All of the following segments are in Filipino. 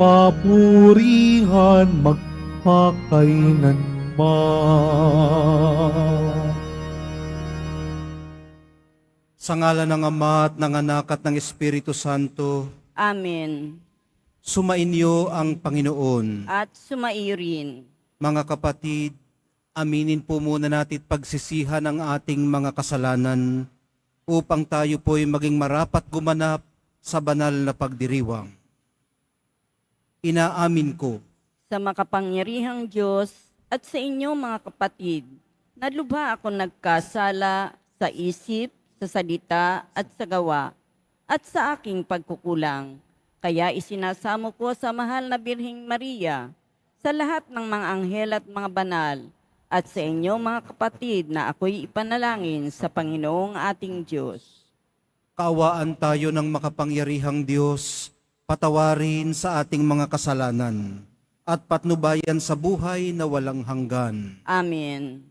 papurihan magpakailanman. Sa ngalan ng Ama at ng Anak at ng Espiritu Santo, Amen. sumainyo ang Panginoon. At sumaiyo rin. Mga kapatid, aminin po muna natin pagsisihan ang ating mga kasalanan upang tayo po'y maging marapat gumanap sa banal na pagdiriwang. Inaamin ko Sa makapangyarihang Diyos at sa inyo mga kapatid, nalubha ako nagkasala sa isip, sa salita at sa gawa, at sa aking pagkukulang. Kaya isinasamo ko sa mahal na Birheng Maria, sa lahat ng mga anghel at mga banal, at sa inyo mga kapatid na ako'y ipanalangin sa Panginoong ating Diyos. kaawaan tayo ng makapangyarihang Diyos, patawarin sa ating mga kasalanan, at patnubayan sa buhay na walang hanggan. Amen.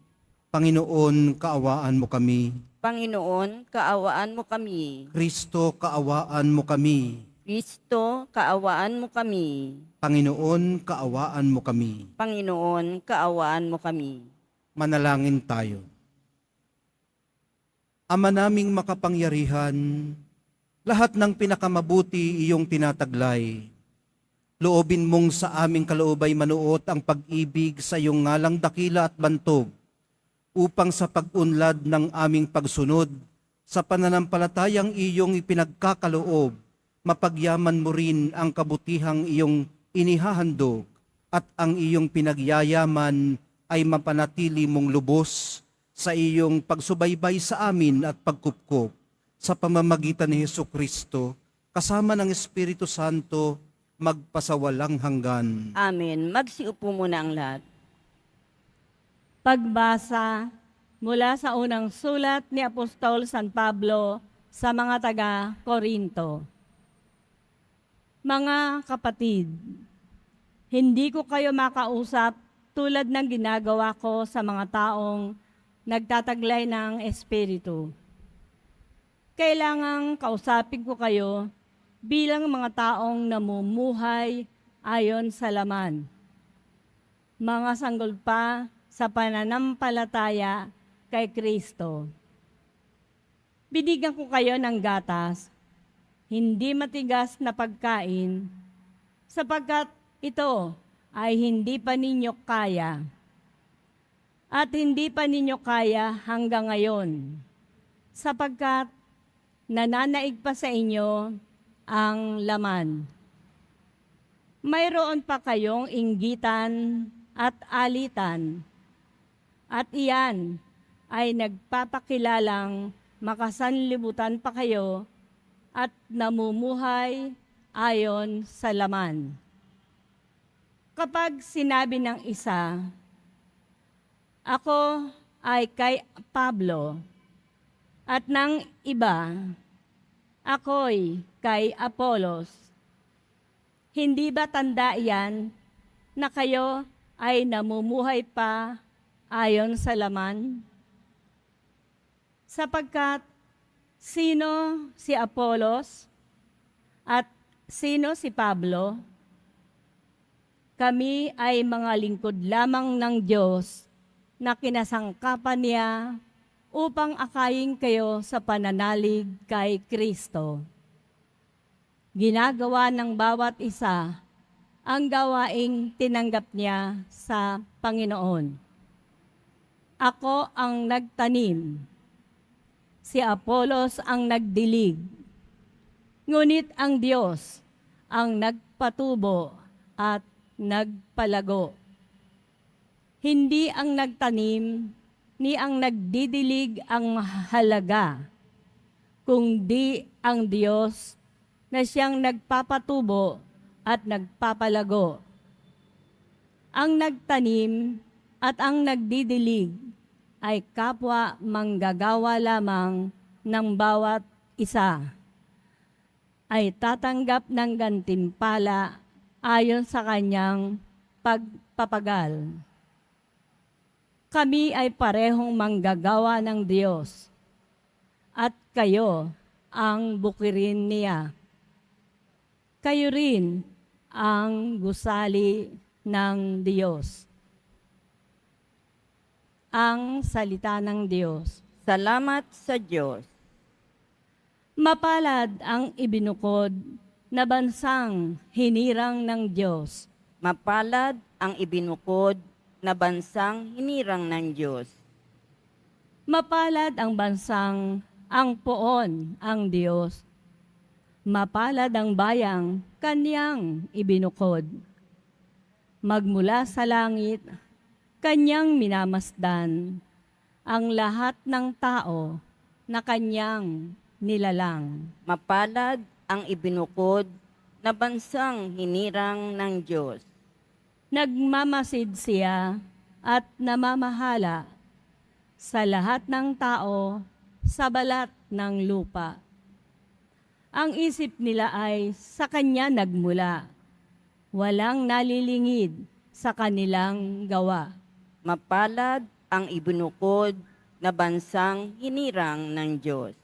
Panginoon, kaawaan mo kami. Panginoon, kaawaan mo kami. Kristo, kaawaan mo kami. Kristo, kaawaan mo kami. Panginoon, kaawaan mo kami. Panginoon, kaawaan mo kami. Manalangin tayo. Ama naming makapangyarihan, lahat ng pinakamabuti iyong tinataglay. Loobin mong sa aming kaloobay manuot ang pag-ibig sa iyong ngalang dakila at bantog, upang sa pag-unlad ng aming pagsunod sa pananampalatayang iyong ipinagkakaloob, mapagyaman mo rin ang kabutihang iyong inihahandog at ang iyong pinagyayaman ay mapanatili mong lubos sa iyong pagsubaybay sa amin at pagkupkop sa pamamagitan ni Hesukristo kasama ng Espiritu Santo magpasawalang hanggan. Amen. Magsiupo muna ang lahat. Pagbasa mula sa unang sulat ni Apostol San Pablo sa mga taga-Korinto. Mga kapatid, hindi ko kayo makausap tulad ng ginagawa ko sa mga taong nagtataglay ng Espiritu. Kailangang kausapin ko kayo bilang mga taong namumuhay ayon sa laman. Mga sanggol pa sa pananampalataya kay Kristo. Binigyan ko kayo ng gatas, hindi matigas na pagkain, sapagkat ito ay hindi pa ninyo kaya. At hindi pa ninyo kaya hanggang ngayon, sapagkat nananaig pa sa inyo ang laman. Mayroon pa kayong inggitan at alitan, at iyan ay nagpapakilalang makasanlibutan pa kayo at namumuhay ayon sa laman. Kapag sinabi ng isa, ako ay kay Pablo, at ng iba, ako'y kay Apolos, hindi ba tanda iyan na kayo ay namumuhay pa ayon sa laman? Sapagkat sino si Apolos at sino si Pablo? Kami ay mga lingkod lamang ng Diyos na kinasangkapan niya upang akayin kayo sa pananalig kay Kristo. Ginagawa ng bawat isa ang gawaing tinanggap niya sa Panginoon. Ako ang nagtanim, si Apolos ang nagdilig, ngunit ang Diyos ang nagpatubo at nagpalago. Hindi ang nagtanim ni ang nagdidilig ang halaga, kundi ang Diyos na siyang nagpapatubo at nagpapalago. Ang nagtanim at ang nagdidilig ay kapwa manggagawa lamang ng bawat isa, ay tatanggap ng gantimpala ayon sa kanyang pagpapagal. Kami ay parehong manggagawa ng Diyos, at kayo ang bukirin niya. Kayo rin ang gusali ng Diyos. Ang salita ng Diyos. Salamat sa Diyos. Mapalad ang ibinukod na bansang hinirang ng Diyos. Mapalad ang ibinukod na bansang hinirang ng Diyos. Mapalad ang bansang ang poon ang Diyos. Mapalad ang bayang kanyang ibinukod. Magmula sa langit, kanyang minamasdan ang lahat ng tao na kanyang nilalang. Mapalad ang ibinukod na bansang hinirang ng Diyos. Nagmamasid siya at namamahala sa lahat ng tao sa balat ng lupa. Ang isip nila ay sa kanya nagmula. Walang nalilingid sa kanilang gawa. Mapalad ang ibinukod na bansang hinirang ng Diyos.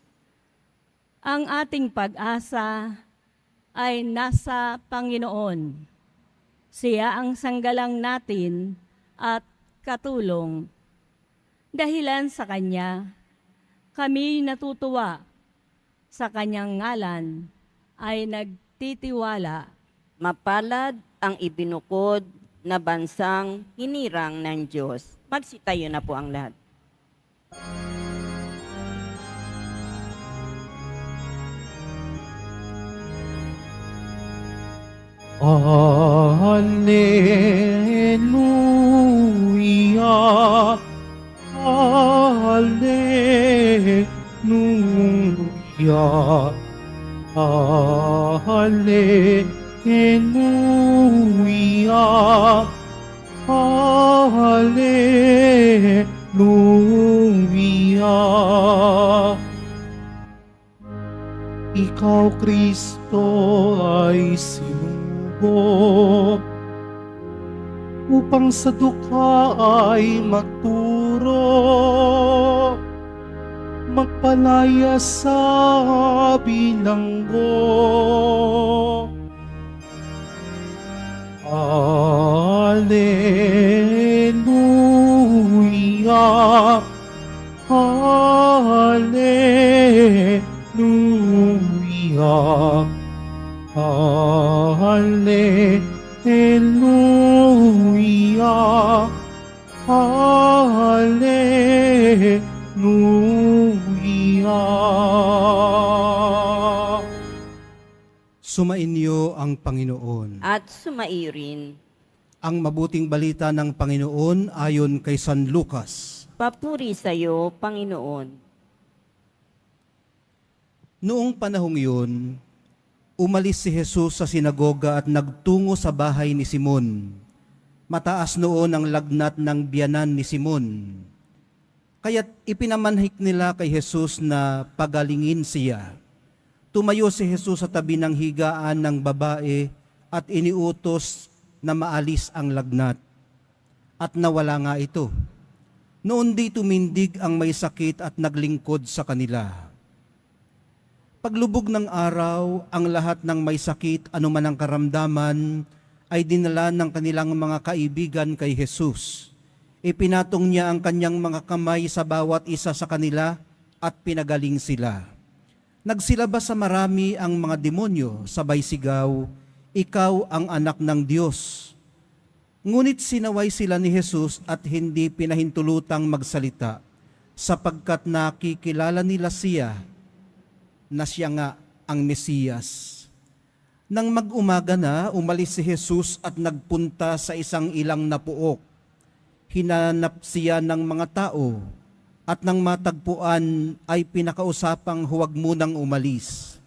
Ang ating pag-asa ay nasa Panginoon. Siya ang sanggalang natin at katulong. Dahilan sa Kanya, kami natutuwa. Sa Kanyang ngalan ay nagtitiwala. Mapalad ang ibinukod na bansang hinirang ng Diyos. Magsitayo na po ang lahat. Alleluia, Alleluia, Alleluia, Alleluia. Ikaw, Kristo, ay sinugo upang sa dukha ay magturo, magpalaya sa bilanggo. Alleluia, Alleluia, Alleluia, Alleluia. Sumainyo ang Panginoon. At sumaiyo rin. Ang mabuting balita ng Panginoon ayon kay San Lucas. Papuri sa iyo, Panginoon. Noong panahong yun, umalis si Jesus sa sinagoga at nagtungo sa bahay ni Simon. Mataas noon ang lagnat ng biyanan ni Simon. Kaya't ipinamanhik nila kay Jesus na pagalingin siya. Tumayo si Jesus sa tabi ng higaan ng babae at iniutos na maalis ang lagnat. At nawala nga ito. Noon di tumindig ang may sakit at naglingkod sa kanila. Paglubog ng araw, ang lahat ng may sakit, anuman ang karamdaman, ay dinala ng kanilang mga kaibigan kay Jesus. Ipinatong niya ang kanyang mga kamay sa bawat isa sa kanila at pinagaling sila. Nagsilabas sa marami ang mga demonyo, sabay sigaw, "Ikaw ang anak ng Diyos." Ngunit sinaway sila ni Jesus at hindi pinahintulutang magsalita, sapagkat nakikilala nila siya na siya nga ang Mesiyas. Nang mag-umaga na, umalis si Jesus at nagpunta sa isang ilang na puok. Hinanap siya ng mga tao at nang matagpuan ay pinakausapang huwag munang umalis.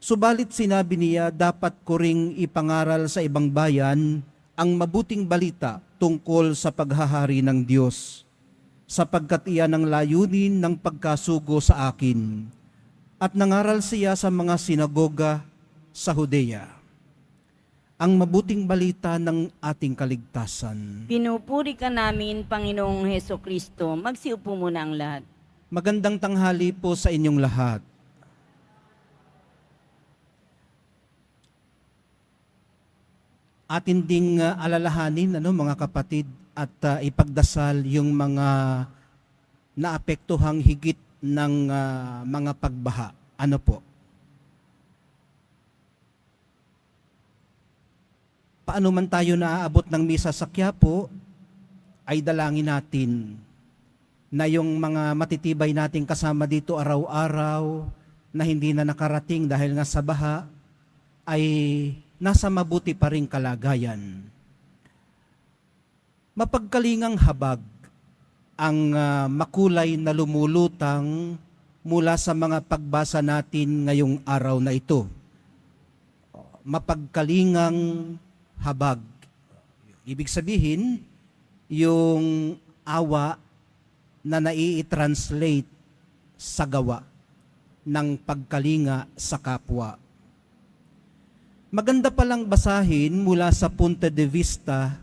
Subalit sinabi niya, dapat ko ring ipangaral sa ibang bayan ang mabuting balita tungkol sa paghahari ng Diyos, sapagkat iyan ang layunin ng pagkasugo sa akin. At nangaral siya sa mga sinagoga sa Judea. Ang mabuting balita ng ating kaligtasan. Pinupuri ka namin, Panginoong Heso Kristo. Magsiupo muna ang lahat. Magandang tanghali po sa inyong lahat. atin ding alalahanin, mga kapatid, at ipagdasal yung mga naapektuhang higit ng mga pagbaha. Ano po? Paano man tayo naaabot ng misa sa Quiapo, ay dalangin natin na yung mga matitibay nating kasama dito araw-araw na hindi na nakarating dahil nga sa baha, ay nasa mabuti pa ring kalagayan. Mapagkalingang habag ang makulay na lumulutang mula sa mga pagbasa natin ngayong araw na ito. Mapagkalingang habag. Ibig sabihin, yung awa na nai-translate sa gawa ng pagkalinga sa kapwa. Maganda palang basahin mula sa punto de vista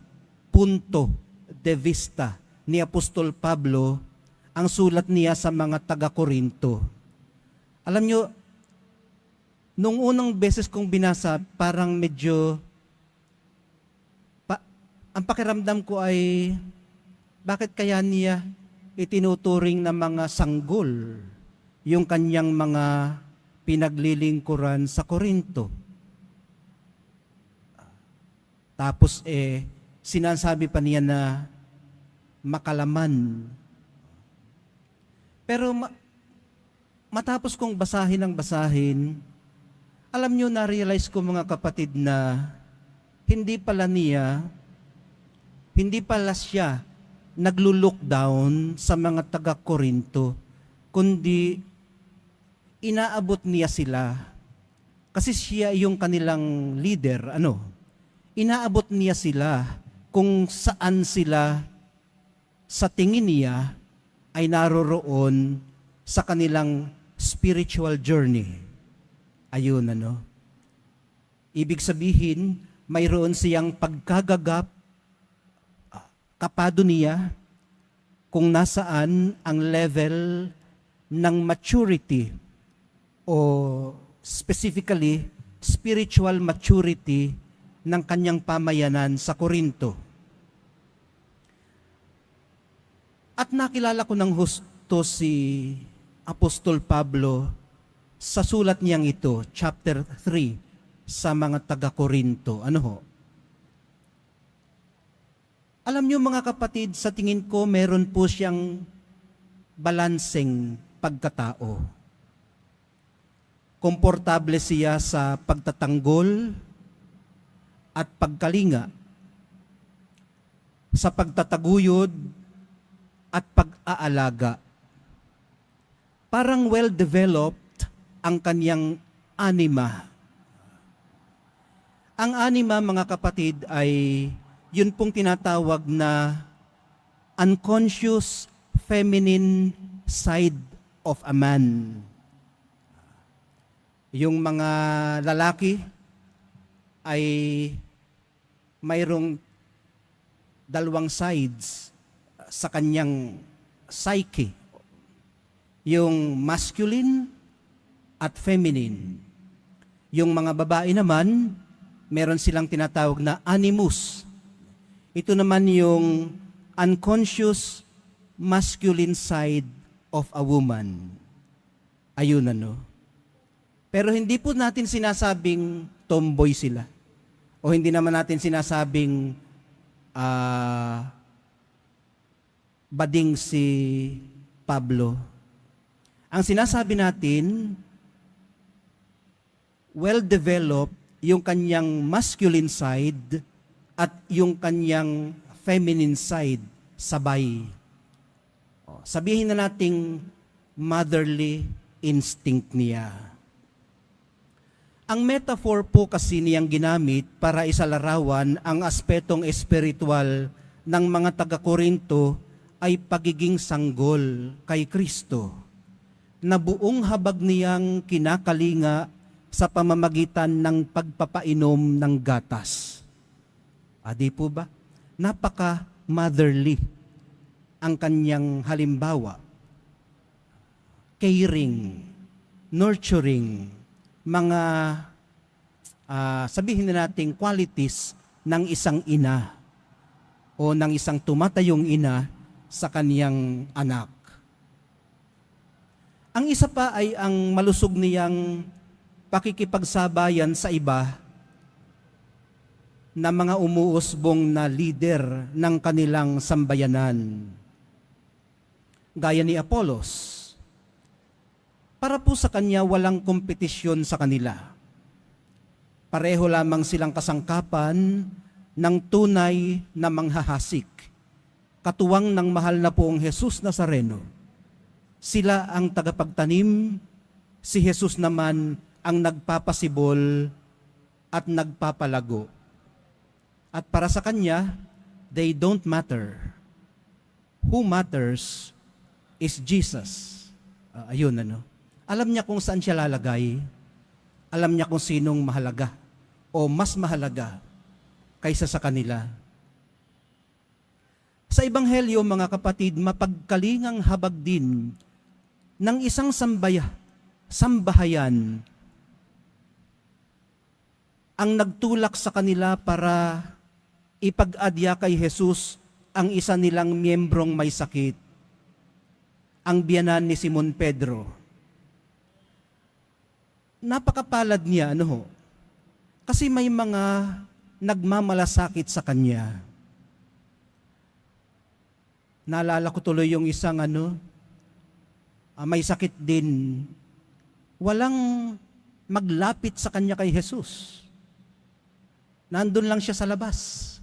ni Apostol Pablo ang sulat niya sa mga taga-Korinto. Alam nyo, nung unang beses kong binasa, parang medyo, ang pakiramdam ko ay, bakit kaya niya itinuturing na mga sanggol yung kanyang mga pinaglilingkuran sa Korinto? Tapos sinasabi pa niya na makalaman. Pero matapos kong basahin ang basahin, alam nyo, na-realize ko mga kapatid na hindi pala siya naglo-look down sa mga taga-Korinto, kundi inaabot niya sila. Kasi siya yung kanilang leader, inaabot niya sila kung saan sila sa tingin niya ay naroroon sa kanilang spiritual journey. Ayun, Ibig sabihin, mayroon siyang pagkagagap, kapado niya kung nasaan ang level ng maturity o specifically spiritual maturity ng kanyang pamayanan sa Korinto. At nakilala ko ng husto si Apostol Pablo sa sulat niyang ito, chapter 3, sa mga taga-Korinto. Alam niyo mga kapatid, sa tingin ko meron po siyang balanseng pagkatao. Komportable siya sa pagtatanggol at pagkalinga, sa pagtataguyod at pag-aalaga. Parang well-developed ang kanyang anima. Ang anima, mga kapatid, ay yun pong tinatawag na unconscious feminine side of a man. Yung mga lalaki ay mayroong dalawang sides sa kanyang psyche. Yung masculine at feminine. Yung mga babae naman, meron silang tinatawag na animus. Ito naman yung unconscious masculine side of a woman. Ayun Pero hindi po natin sinasabing tomboy sila. O hindi naman natin sinasabing bading si Pablo. Ang sinasabi natin, well-developed yung kanyang masculine side at yung kanyang feminine side sabay. Sabihin na nating motherly instinct niya. Ang metaphor po kasi niyang ginamit para isalarawan ang aspetong espiritual ng mga taga-Korinto ay pagiging sanggol kay Kristo, na buong habag niyang kinakalinga sa pamamagitan ng pagpapainom ng gatas. Di po ba? Napaka-motherly ang kanyang halimbawa. Caring, nurturing, mga sabihin na natin qualities ng isang ina o ng isang tumatayong ina sa kaniyang anak. Ang isa pa ay ang malusog niyang pakikipagsabayan sa iba na mga umuusbong na leader ng kanilang sambayanan. Gaya ni Apollos. Para po sa kanya walang kompetisyon sa kanila. Pareho lamang silang kasangkapan ng tunay na manghahasik, katuwang ng mahal na poong Jesus Nazareno. Sila ang tagapagtanim, si Jesus naman ang nagpapasibol at nagpapalago. At para sa kanya, they don't matter. Who matters is Jesus. Ayun ano. Alam niya kung saan siya lalagay. Alam niya kung sinong mahalaga o mas mahalaga kaysa sa kanila. Sa Ebanghelyo, mga kapatid, mapagkalingang habag din ng isang sambahayan ang nagtulak sa kanila para ipag-adya kay Jesus ang isa nilang miyembrong may sakit, ang biyanan ni Simon Pedro. Napakapalad niya, kasi may mga nagmamalasakit sa kanya. Naalala ko tuloy yung isang may sakit din. Walang maglapit sa kanya kay Jesus. Nandun lang siya sa labas.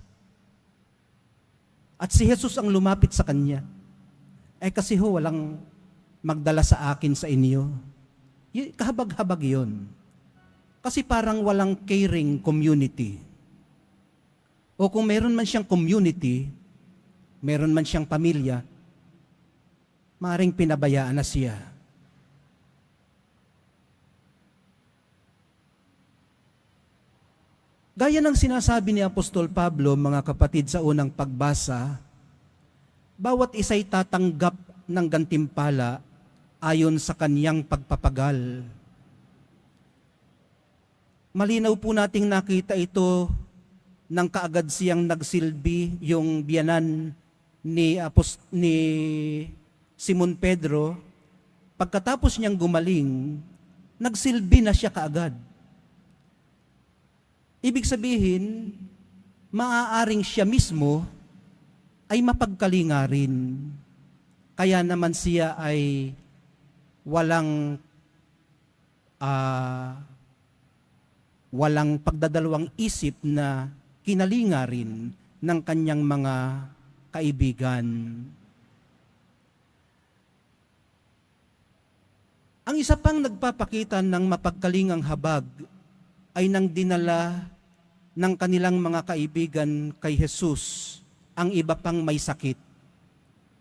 At si Jesus ang lumapit sa kanya. Kasi walang magdala sa akin sa inyo. Kahabag-habag yun. Kasi parang walang caring community. O kung meron man siyang community, meron man siyang pamilya, maaaring pinabayaan na siya. Gaya ng sinasabi ni Apostol Pablo, mga kapatid, sa unang pagbasa, bawat isa'y tatanggap ng gantimpala ayon sa kaniyang pagpapagal. Malinaw po nating nakita ito nang kaagad siyang nagsilbi yung biyanan ni Simon Pedro. Pagkatapos niyang gumaling, nagsilbi na siya kaagad. Ibig sabihin, maaaring siya mismo ay mapagkalinga rin. Kaya naman siya ay walang pagdadalawang isip na kinalinga rin ng kanyang mga kaibigan. Ang isa pang nagpapakita ng mapagkalingang habag ay nang dinala ng kanilang mga kaibigan kay Jesus ang iba pang may sakit.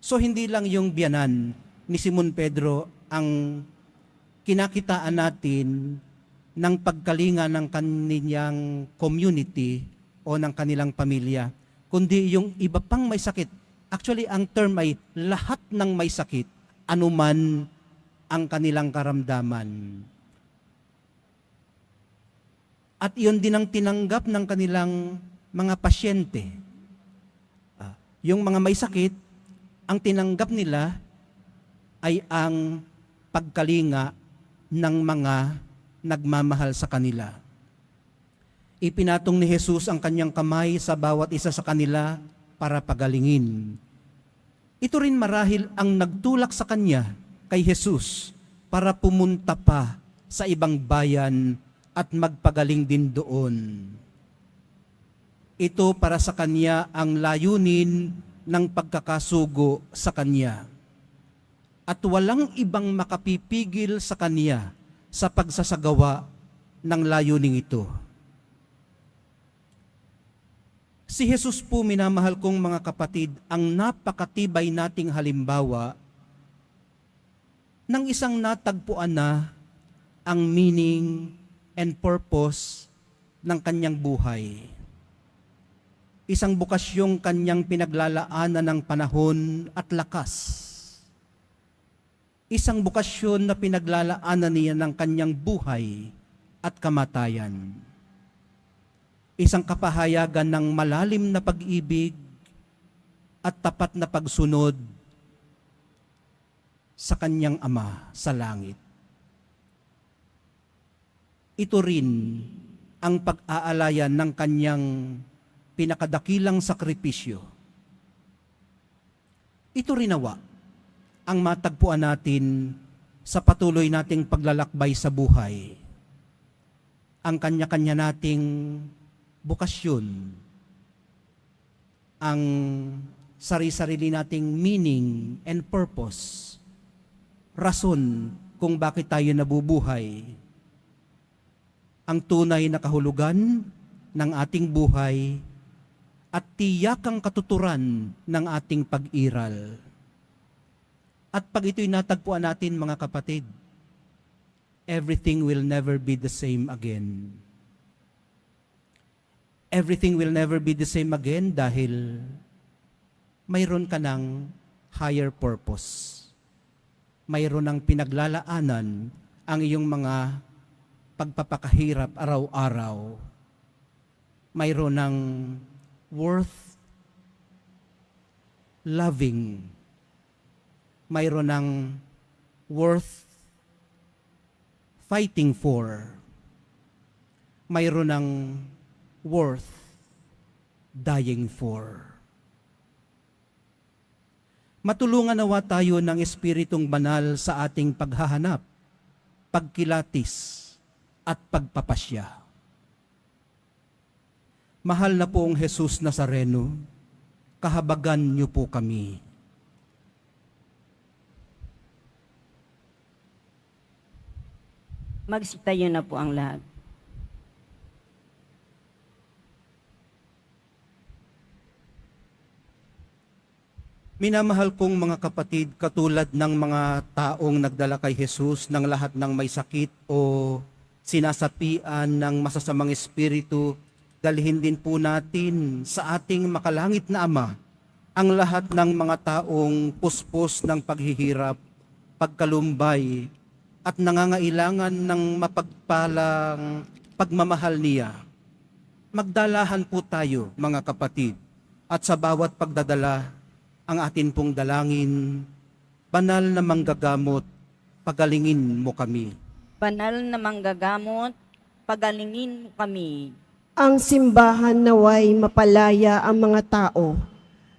So hindi lang yung biyanan ni Simon Pedro ang kinakitaan natin ng pagkalinga ng kanilang community o ng kanilang pamilya, kundi yung iba pang may sakit. Actually, ang term ay lahat ng may sakit, anuman ang kanilang karamdaman. At iyon din ang tinanggap ng kanilang mga pasyente. Yung mga may sakit, ang tinanggap nila ay ang pagkalinga ng mga nagmamahal sa kanila. Ipinatong ni Jesus ang kanyang kamay sa bawat isa sa kanila para pagalingin. Ito rin marahil ang nagtulak sa kanya kay Jesus para pumunta pa sa ibang bayan at magpagaling din doon. Ito para sa kanya ang layunin ng pagkakasugo sa kanya. At walang ibang makapipigil sa kanya sa pagsasagawa ng layuning ito. Si Jesus po, minamahal kong mga kapatid, ang napakatibay nating halimbawa ng isang natagpuan na ang meaning and purpose ng kanyang buhay. Isang bukasyong kanyang pinaglalaanan ng panahon at lakas. Isang bukasyon na pinaglalaanan niya ng kanyang buhay at kamatayan. isang kapahayagan ng malalim na pag-ibig at tapat na pagsunod sa kanyang Ama sa langit. Ito rin ang pag-aalayan ng kanyang pinakadakilang sakripisyo. Ito rin nawa ang matagpuan natin sa patuloy nating paglalakbay sa buhay. Ang kanya-kanya nating bukasyon, ang sarili-sarili nating meaning and purpose, rason kung bakit tayo nabubuhay, ang tunay na kahulugan ng ating buhay at tiyakang katuturan ng ating pag-iral. At pag ito'y natagpuan natin, mga kapatid, everything will never be the same again. Everything will never be the same again dahil mayroon ka ng higher purpose. Mayroon ng pinaglalaanan ang iyong mga pagpapakahirap araw-araw. Mayroon ng worth loving. Mayroon ng worth fighting for. Mayroon ng worth dying for. Matulungan nawa tayo ng Espiritong Banal sa ating paghahanap, pagkilatis, at pagpapasya. Mahal na poong Jesus Nazareno, kahabagan niyo po kami. Magsitayo na po ang lahat. Minamahal kong mga kapatid, katulad ng mga taong nagdala kay Jesus ng lahat ng may sakit o sinasapian ng masasamang espiritu, dalhin din po natin sa ating makalangit na Ama ang lahat ng mga taong puspos ng paghihirap, pagkalumbay, at nangangailangan ng mapagpalang pagmamahal niya. Magdalahan po tayo, mga kapatid, at sa bawat pagdadala, ang atin pong dalangin, banal na manggagamot, pagalingin mo kami. Banal na manggagamot, pagalingin mo kami. Ang simbahan naway mapalaya ang mga tao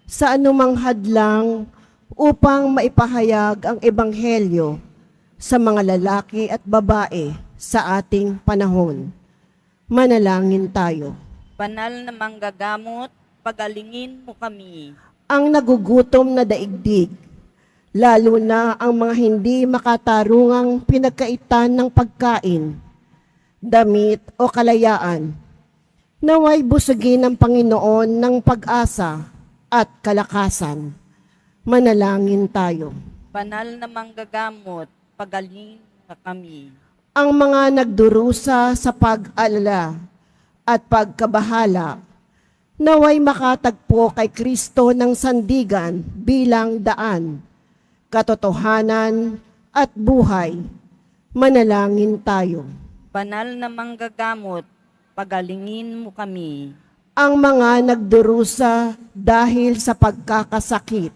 sa anumang hadlang upang maipahayag ang ebanghelyo sa mga lalaki at babae sa ating panahon. Manalangin tayo. Banal na manggagamot, pagalingin mo kami. Ang nagugutom na daigdig, lalo na ang mga hindi makatarungang pinagkaitan ng pagkain, damit o kalayaan, naway busugin ng Panginoon ng pag-asa at kalakasan. Manalangin tayo. Banal na manggagamot, pagalingin mo kami. Ang mga nagdurusa sa pag-alala at pagkabahala, naway makatagpo kay Kristo ng sandigan bilang daan, katotohanan at buhay. Manalangin tayo. Banal na manggagamot, pagalingin mo kami. Ang mga nagdurusa dahil sa pagkakasakit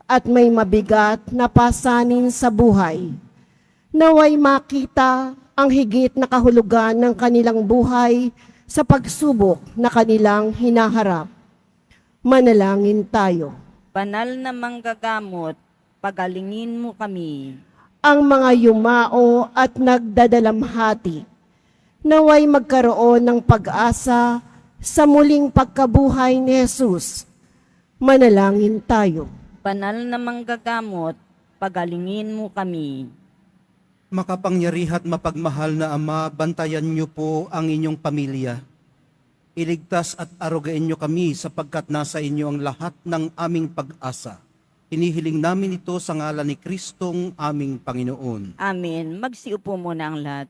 at may mabigat na pasanin sa buhay, naway makita ang higit na kahulugan ng kanilang buhay sa pagsubok na kanilang hinaharap. Manalangin tayo. Banal na manggagamot, pagalingin mo kami. Ang mga yumao at nagdadalamhati, naway magkaroon ng pag-asa sa muling pagkabuhay ni Jesus. Manalangin tayo. Banal na manggagamot, pagalingin mo kami. Makapangyarihan at mapagmahal na Ama, bantayan niyo po ang inyong pamilya. Iligtas at arugain niyo kami sapagkat nasa inyo ang lahat ng aming pag-asa. Hinihiling namin ito sa ngalan ni Kristong aming Panginoon. Amen. Magsiupo muna ang lahat.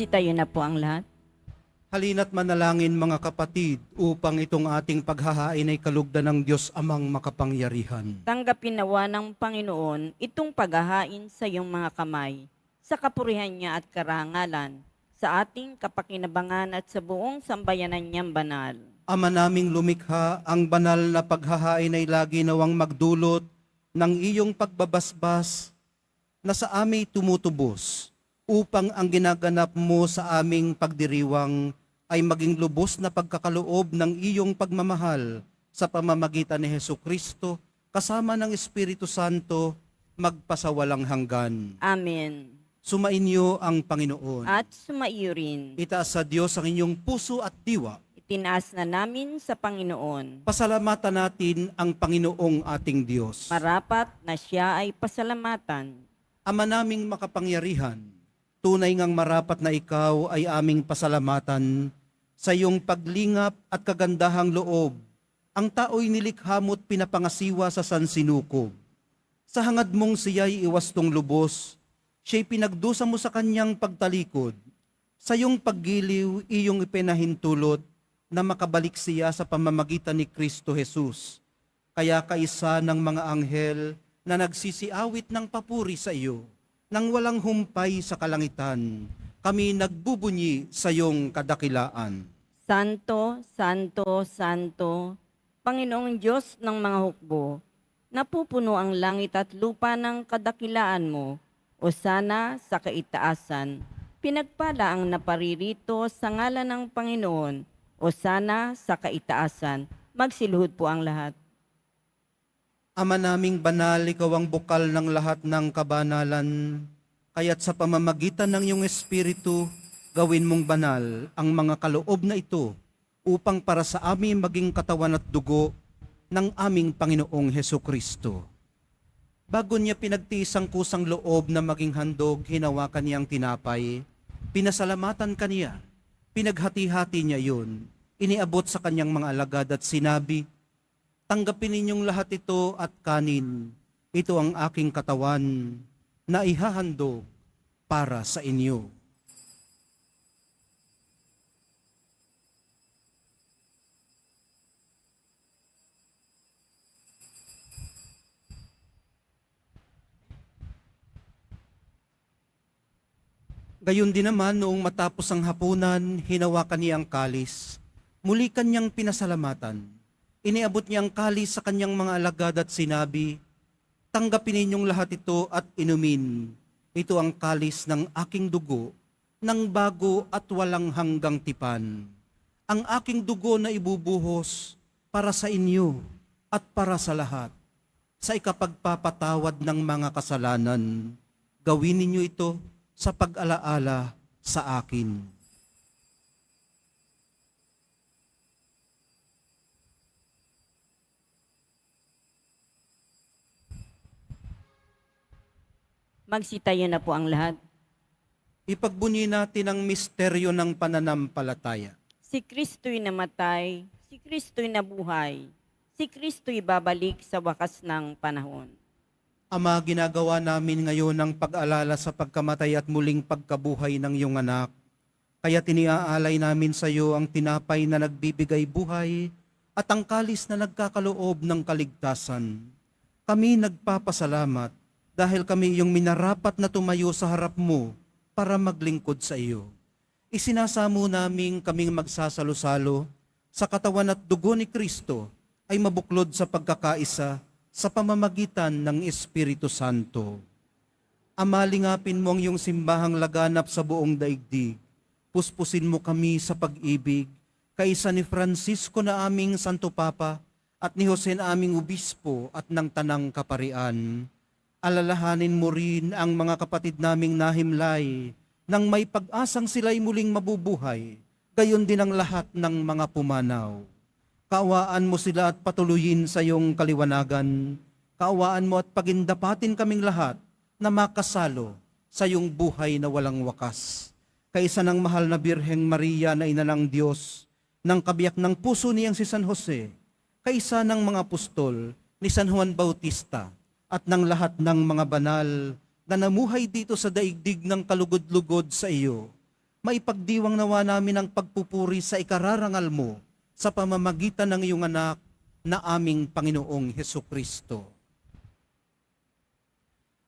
Magsitayo na po ang lahat. Halina't manalangin mga kapatid upang itong ating paghahain ay kalugdan ng Diyos Amang makapangyarihan. Tanggapin nawa ng Panginoon itong paghahain sa iyong mga kamay, sa kapurihan niya at karangalan, sa ating kapakinabangan at sa buong sambayanan niyang banal. Ama naming lumikha, ang banal na paghahain ay lagi nawang magdulot ng iyong pagbabasbas na sa amin tumutubos, upang ang ginaganap mo sa aming pagdiriwang ay maging lubos na pagkakaloob ng iyong pagmamahal sa pamamagitan ni Hesukristo, kasama ng Espiritu Santo, magpasawalang hanggan. Amen. Sumainyo ang Panginoon. At sumaiyo rin. Itaas sa Diyos ang inyong puso at diwa. Itinaas na namin sa Panginoon. Pasalamatan natin ang Panginoong ating Diyos. Marapat na siya ay pasalamatan. Ama naming makapangyarihan, tunay ngang marapat na ikaw ay aming pasalamatan sa iyong paglingap at kagandahang loob. Ang tao'y nilikha mo't pinapangasiwa sa sansinukob. Sa hangad mong siya'y iwastong lubos, siya'y pinagdusa mo sa kanyang pagtalikod. Sa iyong paggiliw, iyong ipinahintulot na makabalik siya sa pamamagitan ni Kristo Jesus. Kaya kaisa ng mga anghel na nagsisiawit ng papuri sa iyo, nang walang humpay sa kalangitan, kami nagbubunyi sa iyong kadakilaan. Santo, Santo, Santo, Panginoong Diyos ng mga hukbo, napupuno ang langit at lupa ng kadakilaan mo, o sana sa kaitaasan. Pinagpala ang naparirito sa ngalan ng Panginoon, o sana sa kaitaasan. Magsiluhod po ang lahat. Ama naming banal, ikaw ang bukal ng lahat ng kabanalan, kaya't sa pamamagitan ng iyong Espiritu, gawin mong banal ang mga kaloob na ito upang para sa amin maging katawan at dugo ng aming Panginoong Hesukristo. Bago niya pinagtiis ang kusang loob na maging handog, hinawakan niya ang tinapay, pinasalamatan kaniya, pinaghati-hati niya yun, iniabot sa kanyang mga alagad at sinabi, tanggapin ninyong lahat ito at kanin, ito ang aking katawan na ihahandog para sa inyo. Gayon din naman noong matapos ang hapunan, hinawakan niya ang kalis. Muli kanyang pinasalamatan. Iniabot niya ang kalis sa kanyang mga alagad at sinabi, tanggapin ninyong lahat ito at inumin. Ito ang kalis ng aking dugo, ng bago at walang hanggang tipan. Ang aking dugo na ibubuhos para sa inyo at para sa lahat. Sa ikapagpapatawad ng mga kasalanan, gawin ninyo ito sa pag-alaala sa akin. Magsitayo na po ang lahat. Ipagbunyi natin ang misteryo ng pananampalataya. Si Kristo'y namatay, si Kristo'y nabuhay, si Kristo'y babalik sa wakas ng panahon. Ama, ginagawa namin ngayon ang pag-alala sa pagkamatay at muling pagkabuhay ng iyong anak. Kaya tiniaalay namin sa iyo ang tinapay na nagbibigay buhay at ang kalis na nagkakaloob ng kaligtasan. Kami nagpapasalamat dahil kami iyong minarapat na tumayo sa harap mo para maglingkod sa iyo. Isinasamo namin kaming magsasalo-salo sa katawan at dugo ni Kristo ay mabuklod sa pagkakaisa sa pamamagitan ng Espiritu Santo. Ama, lingapin mo ang iyong simbahang laganap sa buong daigdig. Puspusin mo kami sa pag-ibig, kaisa ni Francisco na aming Santo Papa at ni Jose na aming Obispo at ng Tanang Kaparian. Alalahanin mo rin ang mga kapatid naming nahimlay nang may pag-asang sila'y muling mabubuhay, gayon din ang lahat ng mga pumanaw. Kaawaan mo sila at patuloyin sa iyong kaliwanagan. Kaawaan mo at pagindapatin kaming lahat na makasalo sa iyong buhay na walang wakas. Kaisa ng mahal na Birheng Maria na ina ng Diyos, ng kabiyak ng puso niyang si San Jose, kaisa ng mga apostol ni San Juan Bautista, at ng lahat ng mga banal na namuhay dito sa daigdig ng kalugod-lugod sa iyo, maipagdiwang nawa namin ang pagpupuri sa ikararangal mo sa pamamagitan ng iyong anak na aming Panginoong Hesukristo.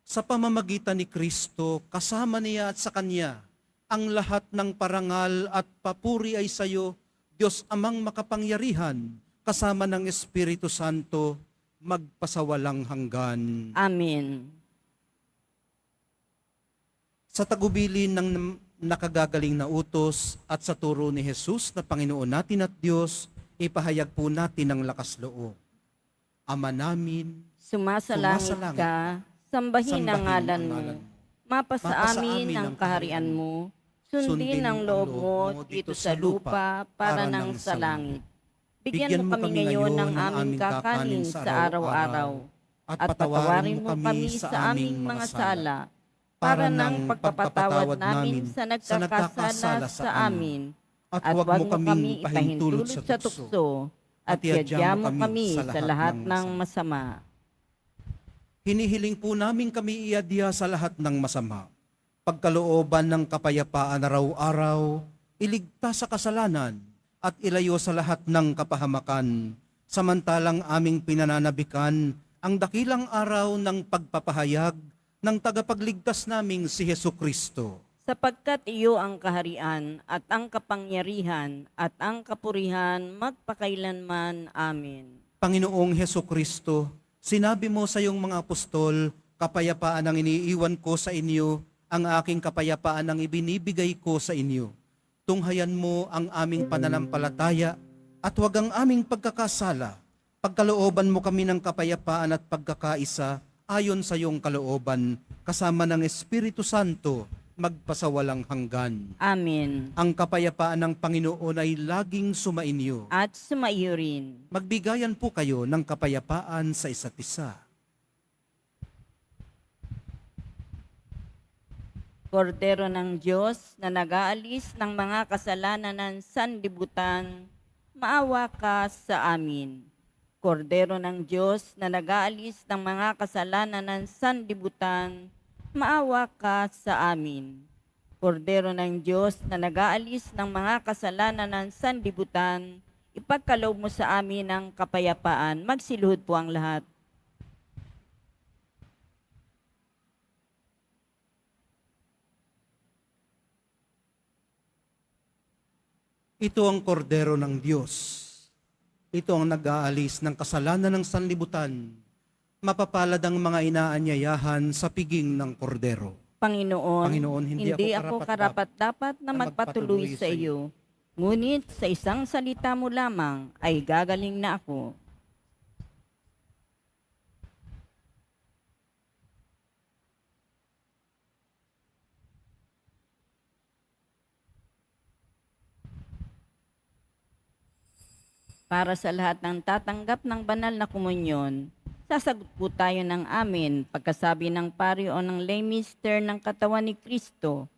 Sa pamamagitan ni Kristo, kasama niya at sa Kanya, ang lahat ng parangal at papuri ay sa iyo, Diyos Amang makapangyarihan, kasama ng Espiritu Santo, magpasawalang hanggan. Amen. Sa tagubilin ng nakagagaling na utos at sa turo ni Jesus na Panginoon natin at Diyos, ipahayag po natin ang lakas loob. Ama namin, Sumasalangit Sumasalangit ka, sambahin ang ngalan mo. Mapasa Mapasa amin amin ang ang kaharian mo. Sundin ang loob mo dito sa lupa para nang sa langit. Bigyan mo kami ngayon ng aming kakanin sa araw-araw. At patawarin mo kami sa aming mga sala para ng pagpapatawad namin sa nagkakasala sa amin. At huwag mo kami ipahintulot sa tukso at iadya mo kami sa lahat ng masama. hinihiling po namin kami iadya sa lahat ng masama. Pagkalooban ng kapayapaan araw-araw, iligtas sa kasalanan at ilayo sa lahat ng kapahamakan, samantalang aming pinananabikan ang dakilang araw ng pagpapahayag ng tagapagligtas naming si Hesukristo. Sapagkat iyo ang kaharian at ang kapangyarihan at ang kapurihan magpakailanman. Amen. Panginoong Hesukristo, sinabi mo sa iyong mga apostol, kapayapaan ang iniiwan ko sa inyo, ang aking kapayapaan ang ibinibigay ko sa inyo. Tunghayan mo ang aming pananampalataya at huwag ang aming pagkakasala. Pagkalooban mo kami ng kapayapaan at pagkakaisa ayon sa iyong kalooban, kasama ng Espiritu Santo, magpasawalang hanggan. Amen. Ang kapayapaan ng Panginoon ay laging sumainyo. At sumaiyo rin. Magbigayan po kayo ng kapayapaan sa isa't isa. Kordero ng Diyos na nag-aalis ng mga kasalanan ng sanlibutan, maawa ka sa amin. Kordero ng Diyos na nag-aalis ng mga kasalanan ng sanlibutan, maawa ka sa amin. Kordero ng Diyos na nag-aalis ng mga kasalanan ng sanlibutan, ipagkaloob mo sa amin ang kapayapaan. Magsiluhod po ang lahat. Ito ang kordero ng Diyos. Ito ang nag-aalis ng kasalanan ng sanlibutan. Mapapalad ang mga inaanyayahan sa piging ng kordero. Panginoon, hindi ako karapat-dapat na magpatuloy sa iyo. Ngunit sa isang salita mo lamang ay gagaling na ako. Para sa lahat ng tatanggap ng banal na komunyon, sasagot po tayo ng amin pagkasabi ng pari o ng lay minister ng katawan ni Kristo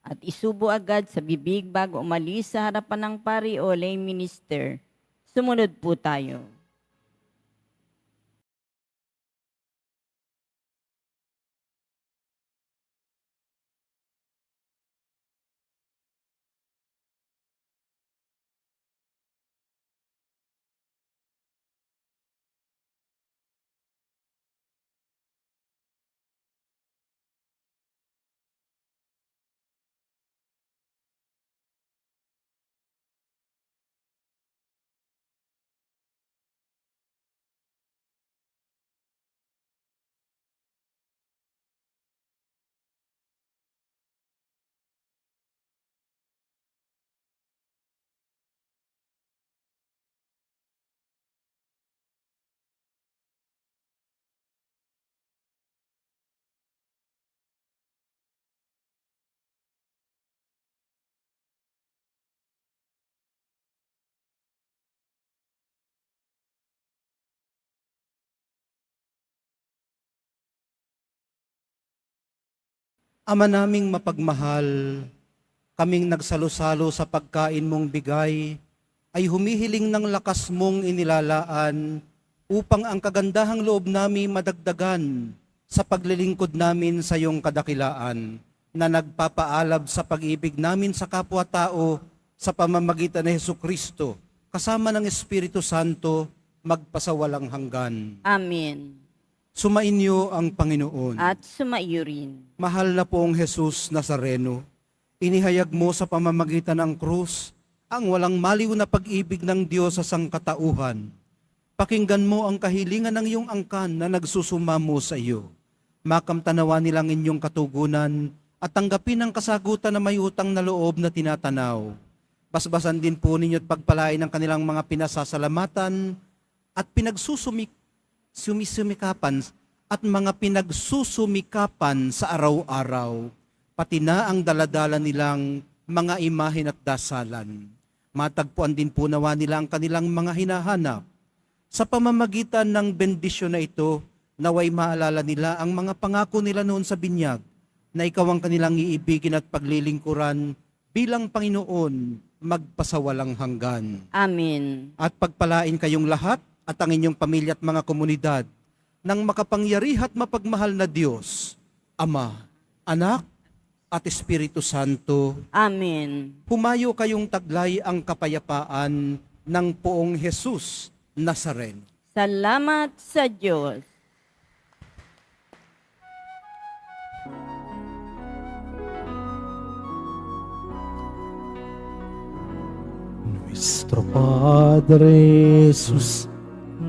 at isubo agad sa bibig bago umalis sa harapan ng pari o lay minister. Sumunod po tayo. Ama naming mapagmahal, kaming nagsalo-salo sa pagkain mong bigay, ay humihiling ng lakas mong inilalaan upang ang kagandahang loob namin madagdagan sa paglilingkod namin sa iyong kadakilaan. na nagpapaalab sa pag-ibig namin sa kapwa-tao sa pamamagitan ni Hesukristo, kasama ng Espiritu Santo, magpasawalang hanggan. Amen. Sumainyo ang Panginoon. At sumaiyo rin. Mahal na pong Jesus Nazareno, inihayag mo sa pamamagitan ng krus ang walang maliw na pag-ibig ng Diyos sa sangkatauhan. Pakinggan mo ang kahilingan ng iyong angkan na nagsusumamo sa iyo. Makamtanawa nilang inyong katugunan at tanggapin ang kasagutan na may utang na loob na tinatanaw. Basbasan din po ninyo at pagpalain ang kanilang mga pinasasalamatan at sumikapan at mga pinagsusumikapan sa araw-araw, pati na ang daladala nilang mga imahen at dasalan. Matagpuan din po nawa nila ang kanilang mga hinahanap. Sa pamamagitan ng bendisyon na ito, naway maalala nila ang mga pangako nila noon sa binyag, na ikaw ang kanilang iibigin at paglilingkuran bilang Panginoon magpasawalang hanggan. Amen. At pagpalain kayong lahat at ang inyong pamilya at mga komunidad ng makapangyarihan at mapagmahal na Diyos, Ama, Anak, at Espiritu Santo. Amen. Humayo kayong taglay ang kapayapaan ng Poong Jesus Nazareno. Salamat sa Diyos. Nuestro Padre Jesus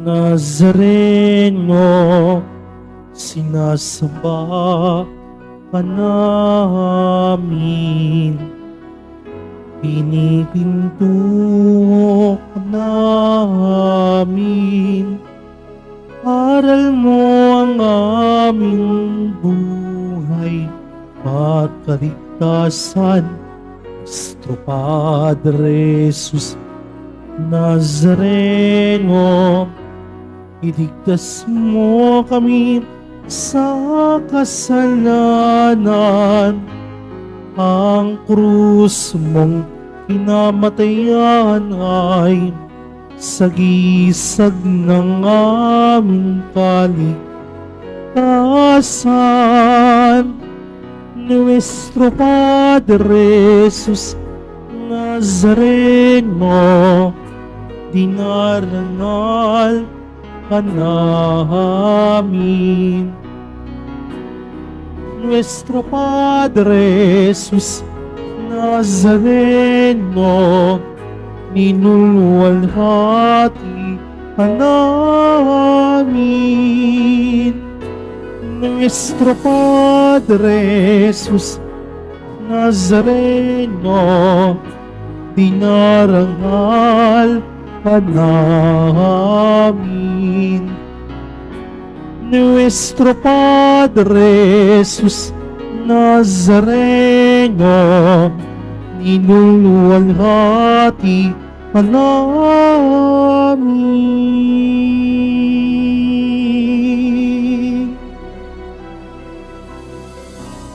Nazareno, sinasamba ka namin, pinipinto ka namin, aral mo ang aming buhay at kaligtasan. Nuestro Padre Jesus Nazareno, iligtas mo kami sa kasalanan. Ang krus mong kinamatayan ay sagisag ng aming kaligtasan. Nuestro Padre Jesus Nazareno, dinarangal ka namin. Nuestro Padre Jesus Nazareno, minuluwalhati ka namin. Nuestro Padre Jesus Nazareno, dinarangal ka namin. Nuestro Padre Jesus Nazareno, ninuluwalhati ka namin.